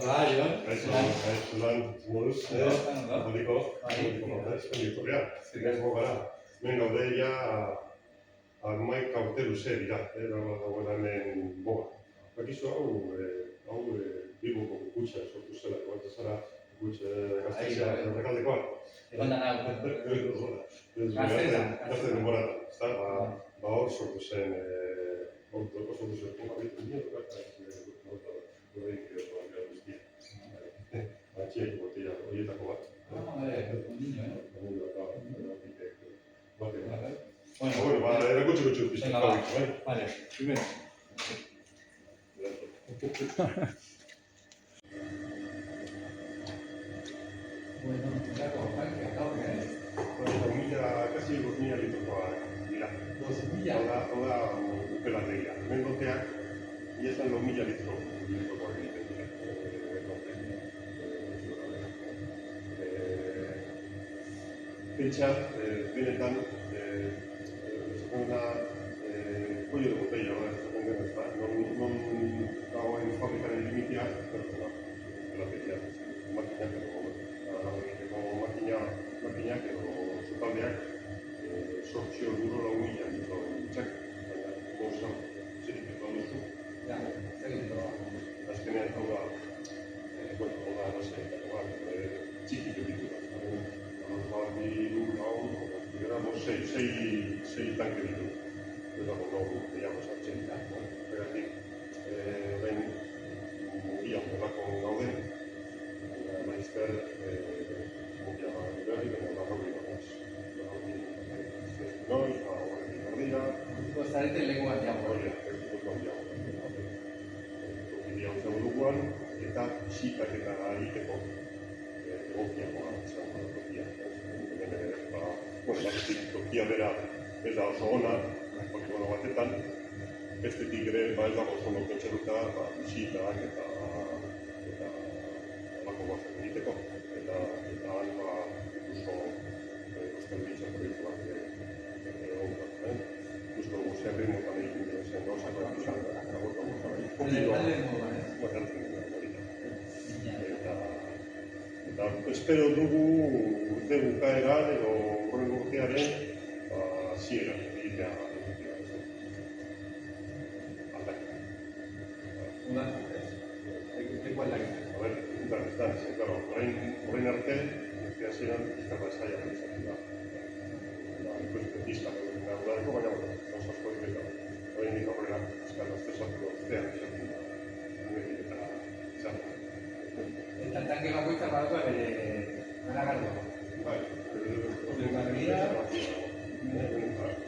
Jon. Zelan moduz, moliko, historia. Zirezgo gara. Hemen gaude ja armaika urte luze dira, dagoela hemen boga. Bakizu hau Bilboko kukutxa sortu zela, bat zara kukutxa gazteizea errekaldekoa. Egon da nago. Gazte denboratan, ezta? Hor sortu zen, sortu zen pungabitu Batxiek botella horietako bat. Bueno, erakutsiko txut piztu. Vale, primero. Kasi 2.000 litrokoa dira. 2.000? Hau da upelategia. Hemen goteak, iazan 2.000 litrokoak egiten dira. Pentsa, benetan, esaten da, cuello de botella, esaten den ez da, non dagoen fabrikaren limitea, upelategia, makinak edo zutaldeak sortzio duro 4.000 litro ditzak, baina gozan zerikiko duzu. Azkenean hau da, txiki ditu da. Sei tanke ditu. Eta gogo gehiago sartzen da. Begatik, behin mugian berrako gauden, maizter mugia berri, baina Zarete leku handiago. Eta xitak eta egiteko egokiagoa izango da tokia. Tokia bera ez da oso ona, polikono batetan, bestetik ere ez dago oso ondo pentsaruta xitak eta olako gozak egiteko. Eta han ikusko biztan proiektuak ikusko guzerri motan egin zen gauzak izan da. Eta espero dugu urte bukaeran edo horren urtearen hasieran egitea aldaketa. Leku aldaketa. Udan ez da, horrein arte, urte hasieran izkarra esaiak izaten da. Izkarra udareko, baina gauzazko egiten da. Horrein dik aurrera, izkarra estesatu urtean izaten da. Eta izan da. Eta tanke bakoitzak badako bere garagardoa. Bai,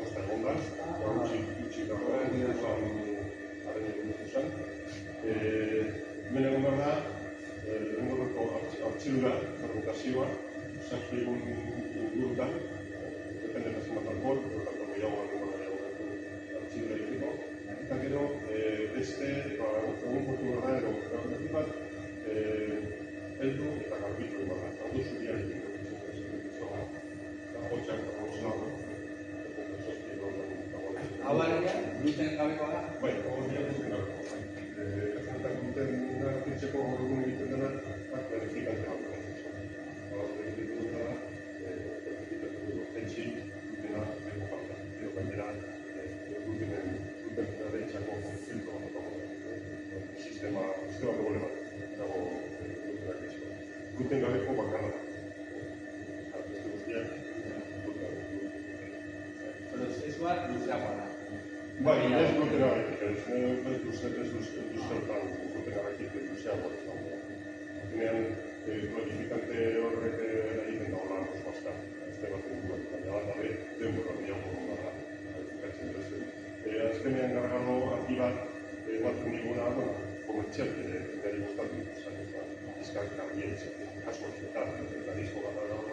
hasta egon da, utxik dago, haren egin zen. Hemen egon behar da, lehenengorreko artxilura, fermentazioa, zazpi egun ingurutan, depende da zenbat alkohol, horretako gehiago artxilura egiteko. Eta gero, beste, egun portu behar da, edo bat, heldu eta garbitu behar da. Hau duzu dian egiteko. Hau alegia, gluten gabekoa da? Bai, hau alegia gluten gabekoa. Eta gluten garbitzeko egun egiten dena, verifikante bat da. Verifikante da, pentsi glutena leko falta. Edo gainera, gluten garbitzako filtro bat dago. Sistema doble bat dago gluten garbitzeko. Gluten gabeko bakarra da. Prozesuak luzeagoa da. Bai, ez glutenagatik, ez duzertan glutenagatik luzeagoa da. Azkenean, planifikante horrek egiten da hola oso azkar. Ez da bat inguruan, baina gabe, denbora gehiago gara. Azkenean gargalo handi bat ematen diguna, komertzialki gari gustatu izan, izkak garbientzak, kaso horretan, eta dizko gara gaur,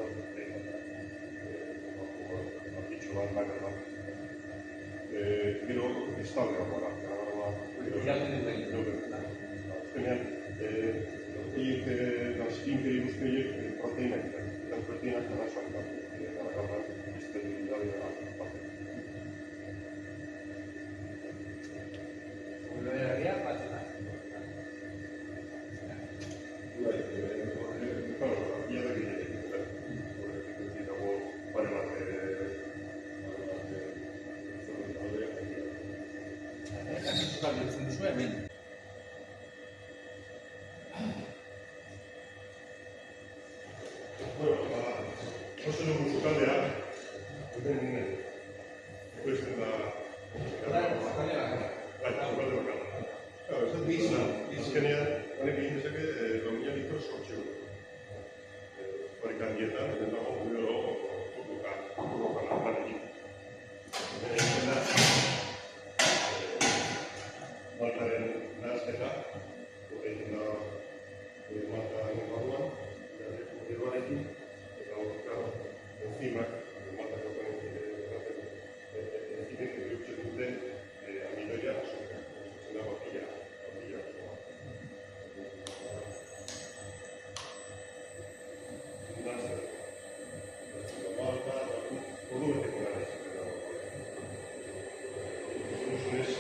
bat, bakar bat. Gero, estaldean gara. Azkenean, skinkeri guztiek proteinak dira. Eta proteinak arazoak da. Gara, esterilidade gara. galdetzen duzu hemen. Bueno, oso dugu zukaldea, hemen ekoizten da... Zukaldea bakarra. Bai, zukalde bakarra. Claro, esan dut, azkenean, honek egin dezake, domina litro sortxeo. Fabrikan dietan, hemen dago, gero, turuka lanekin. Egin da, maltaren nahazketa, egin da, maltaren barruan, geroarekin, eta hor, enzimak, maltako enzimek bihurtzen dute amiloia azoka, sortzen da bakila azoka. Malta, ordu beteko gara izaten dago. Zuzunez,